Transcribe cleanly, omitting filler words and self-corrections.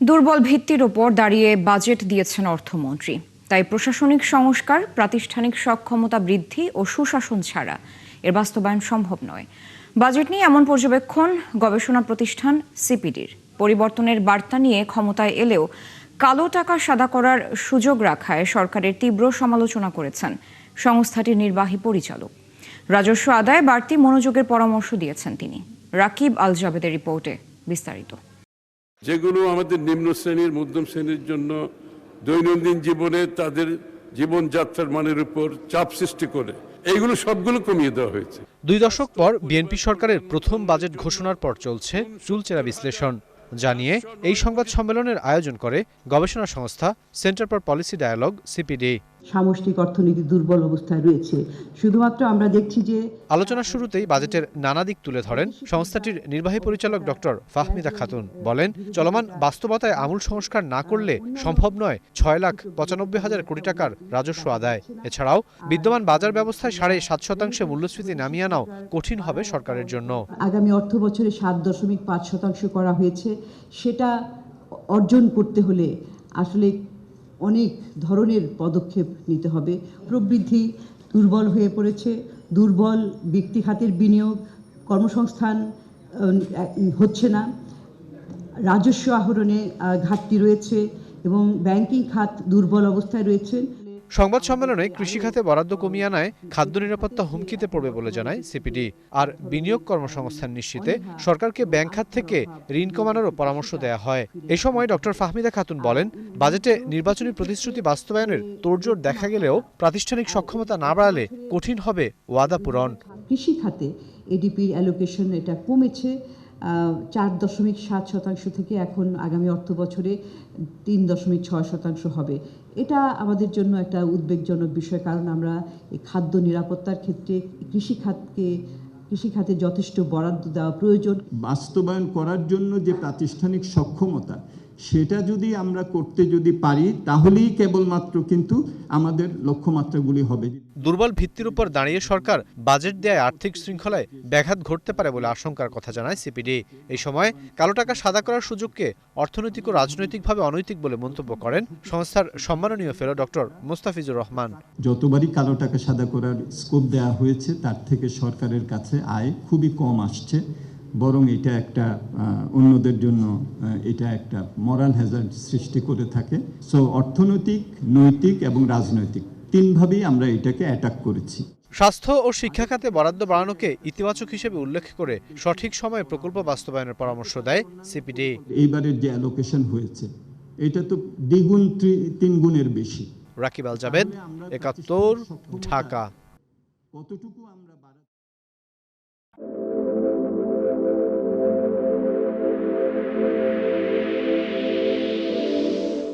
দুর্বল ভিত্তির ওপর দাঁড়িয়ে বাজেট দিয়েছেন অর্থমন্ত্রী। তাই প্রশাসনিক সংস্কার, প্রাতিষ্ঠানিক সক্ষমতা বৃদ্ধি ও সুশাসন ছাড়া এর বাস্তবায়ন সম্ভব নয়। বাজেট নিয়ে এমন পর্যবেক্ষণ গবেষণা প্রতিষ্ঠান সিপিডির। পরিবর্তনের বার্তা নিয়ে ক্ষমতায় এলেও কালো টাকা সাদা করার সুযোগ রাখায় সরকারের তীব্র সমালোচনা করেছেন সংস্থাটির নির্বাহী পরিচালক। রাজস্ব আদায়ে বাড়তি মনোযোগের পরামর্শ দিয়েছেন তিনি। রাকিব আল জাবেদের রিপোর্টে বিস্তারিত। যেগুলো আমাদের নিম্ন শ্রেণীর, মধ্যম শ্রেণীর জন্য দৈনন্দিন জীবনে তাদের জীবনযাত্রার মানের উপর চাপ সৃষ্টি করে, এইগুলো সবগুলো কমিয়ে দেওয়া হয়েছে। 2 দশক পর বিএনপি সরকারের প্রথম বাজেট ঘোষণার পর চলছে চুলচেরা বিশ্লেষণ জানিয়ে এই সংবাদ সম্মেলনের আয়োজন করে গবেষণা সংস্থা centre for policy dialogue CPD. সামষ্টিক অর্থনীতি দুর্বল অবস্থায় রয়েছে। শুধুমাত্র আমরা দেখছি যে আলোচনার শুরুতেই বাজেটের নানা দিক তুলে ধরেন সংস্থাটির নির্বাহী পরিচালক ডক্টর ফাহমিদা খাতুন। বলেন, চলমান বাস্তবতায় আমূল সংস্কার না করলে সম্ভব নয় 6,95,000 কোটি টাকার রাজস্ব আদায়। এছাড়াও বিদ্যমান বাজার ব্যবস্থায় 7.5% মূল্যস্ফীতি নামিয়ে আনাও কঠিন হবে সরকারের জন্য। আগামী অর্থ বছরে 7.5% করা হয়েছে। সেটা অর্জন করতে হলে আসলে অনেক ধরনের পদক্ষেপ নিতে হবে। প্রবৃদ্ধি দুর্বল হয়ে পড়েছে, দুর্বল ব্যক্তি খাতের বিনিয়োগ, কর্মসংস্থান হচ্ছে না, রাজস্ব আহরণে ঘাটতি রয়েছে এবং ব্যাংকিং খাত দুর্বল অবস্থায় রয়েছে। সংবাদ সম্মেলনে কৃষি খাতে বরাদ্দ কমিয়ে আনায় খাদ্য নিরাপত্তা হুমকিতে পড়বে বলে জানায় সিপিডি। আর বিনিয়োগ কর্মসংস্থান নিশ্চিতে সরকারকে ব্যাংক খাত থেকে ঋণ কমানোরও পরামর্শ দেওয়া হয়। এই সময় ডক্টর ফাহমিদা খাতুন বলেন, বাজেটে নির্বাচনী প্রতিশ্রুতি বাস্তবায়নের তোড়জোড় দেখা গেলেও প্রাতিষ্ঠানিক সক্ষমতা না বাড়ালে কঠিন হবে ওয়াদা পূরণ। কৃষি খাতে এডিপির অ্যালোকেশন এটা কমেছে 4.7% থেকে এখন আগামী অর্থ বছরে 3.6% হবে। এটা আমাদের জন্য একটা উদ্বেগজনক বিষয়, কারণ আমরা এই খাদ্য নিরাপত্তার ক্ষেত্রে কৃষি খাতে যথেষ্ট বরাদ্দ দেওয়া প্রয়োজন। বাস্তবায়ন করার জন্য যে প্রাতিষ্ঠানিক সক্ষমতা, সেটা যদি আমরা করতে পারি তাহলেই কেবলমাত্র কিন্তু আমাদের লক্ষ্যমাত্রাগুলি হবে। দুর্বল ভিত্তির উপর দাঁড়িয়ে সরকার বাজেট দেয় আর্থিক শৃঙ্খলায় ব্যাঘাত ঘটতে পারে বলে আশঙ্কার কথা জানায় সিপিডি। এই সময় কালো টাকা সাদা করার সুযোগকে অর্থনৈতিক ও রাজনৈতিকভাবে অনৈতিক বলে মন্তব্য করেন সংস্থার সম্মাননীয় ফেলো ডক্টর মুস্তাফিজুর রহমান। যতবারই কালো টাকা সাদা করার স্কোপ দেওয়া হয়েছে, তার থেকে সরকারের কাছে আয় খুবই কম আসছে, বরং এটা একটা অন্যদের জন্য এটা একটা মরাল হ্যাজার্ড সৃষ্টি করে থাকে। সো অর্থনৈতিক, নৈতিক এবং রাজনৈতিক তিনভাবেই আমরা এটাকে অ্যাটাক করেছি। স্বাস্থ্য ও শিক্ষা খাতে বরাদ্দ বাড়ানোকে ইতিবাচক হিসেবে উল্লেখ করে সঠিক সময়ে প্রকল্প বাস্তবায়নের পরামর্শ দেয় সিপিডি। এইবারের যে অ্যালোকেশন হয়েছে এটা তো দ্বিগুণ 3 গুণের বেশি। রাকিব আল জাবেদ, 71, ঢাকা। কতটুকু আমরা